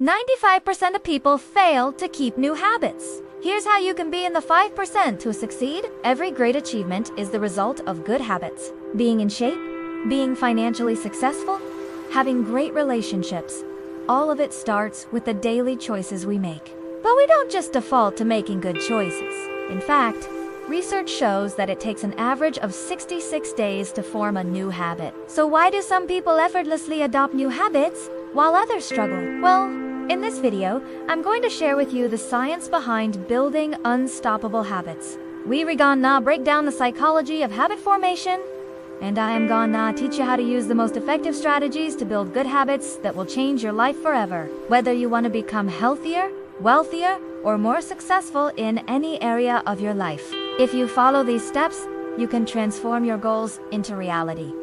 95% of people fail to keep new habits. Here's how you can be in the 5% to succeed. Every great achievement is the result of good habits. Being in shape, being financially successful, having great relationships. All of it starts with the daily choices we make. But we don't just default to making good choices. In fact, research shows that it takes an average of 66 days to form a new habit. So why do some people effortlessly adopt new habits while others struggle? Well, in this video, I'm going to share with you the science behind building unstoppable habits. We gonna break down the psychology of habit formation, and I am gonna teach you how to use the most effective strategies to build good habits that will change your life forever. Whether you want to become healthier, wealthier, or more successful in any area of your life. If you follow these steps, you can transform your goals into reality.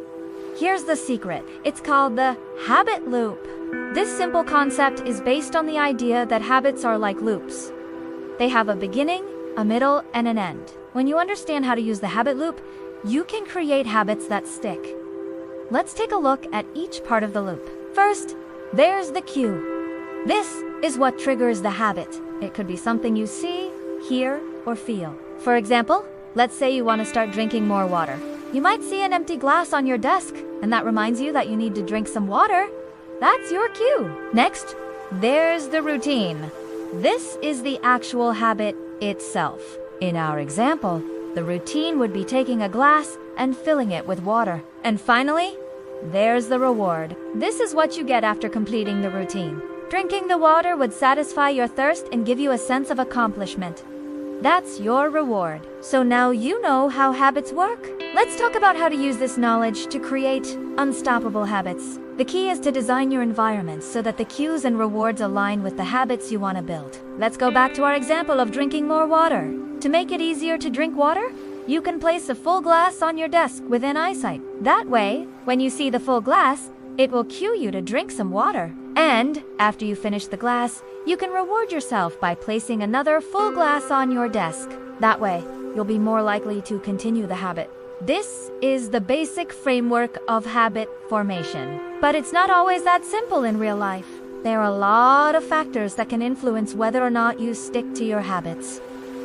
Here's the secret. It's called the habit loop. This simple concept is based on the idea that habits are like loops. They have a beginning, a middle, and an end. When you understand how to use the habit loop, you can create habits that stick. Let's take a look at each part of the loop. First, there's the cue. This is what triggers the habit. It could be something you see, hear, or feel. For example, let's say you want to start drinking more water. You might see an empty glass on your desk, and that reminds you that you need to drink some water. That's your cue. Next, there's the routine. This is the actual habit itself. In our example, the routine would be taking a glass and filling it with water. And finally, there's the reward. This is what you get after completing the routine. Drinking the water would satisfy your thirst and give you a sense of accomplishment. That's your reward. So now you know how habits work. Let's talk about how to use this knowledge to create unstoppable habits. The key is to design your environment so that the cues and rewards align with the habits you want to build. Let's go back to our example of drinking more water. To make it easier to drink water, you can place a full glass on your desk within eyesight. That way, when you see the full glass, it will cue you to drink some water. And after you finish the glass, you can reward yourself by placing another full glass on your desk. That way, you'll be more likely to continue the habit. This is the basic framework of habit formation. But it's not always that simple in real life. There are a lot of factors that can influence whether or not you stick to your habits.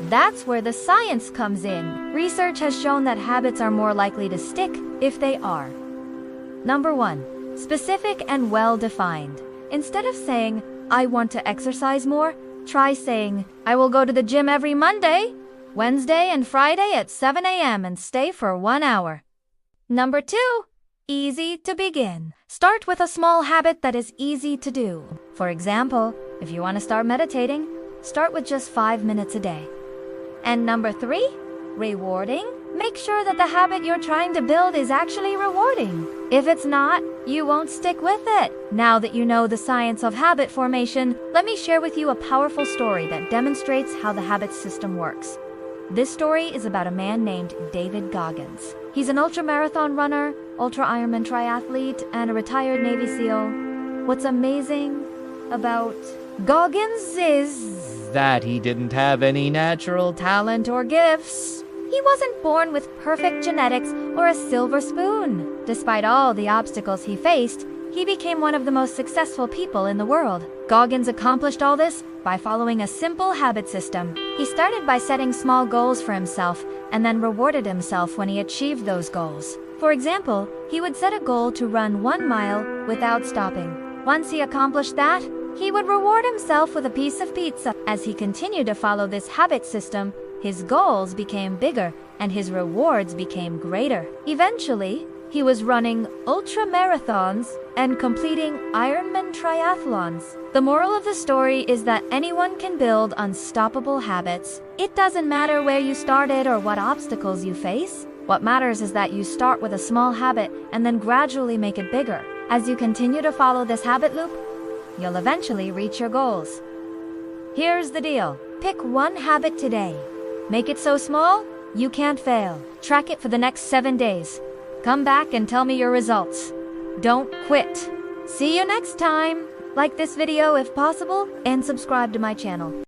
That's where the science comes in. Research has shown that habits are more likely to stick if they are. Number 1, specific and well-defined. Instead of saying, I want to exercise more, try saying, I will go to the gym every Monday, Wednesday, and Friday at 7 a.m. and stay for 1 hour. Number 2, easy to begin. Start with a small habit that is easy to do. For example, if you want to start meditating, start with just 5 minutes a day. And number 3, rewarding. Make sure that the habit you're trying to build is actually rewarding. If it's not, you won't stick with it. Now that you know the science of habit formation, let me share with you a powerful story that demonstrates how the habit system works. This story is about a man named David Goggins. He's an ultramarathon runner, ultra-Ironman triathlete, and a retired Navy SEAL. What's amazing about Goggins is that he didn't have any natural talent or gifts. He wasn't born with perfect genetics or a silver spoon. Despite all the obstacles he faced, he became one of the most successful people in the world. Goggins accomplished all this by following a simple habit system. He started by setting small goals for himself and then rewarded himself when he achieved those goals. For example, he would set a goal to run 1 mile without stopping. Once he accomplished that, he would reward himself with a piece of pizza. As he continued to follow this habit system, his goals became bigger and his rewards became greater. Eventually, he was running ultra-marathons and completing Ironman triathlons. The moral of the story is that anyone can build unstoppable habits. It doesn't matter where you started or what obstacles you face. What matters is that you start with a small habit and then gradually make it bigger. As you continue to follow this habit loop, you'll eventually reach your goals. Here's the deal. Pick one habit today. Make it so small, you can't fail. Track it for the next 7 days. Come back and tell me your results. Don't quit. See you next time. Like this video if possible, and subscribe to my channel.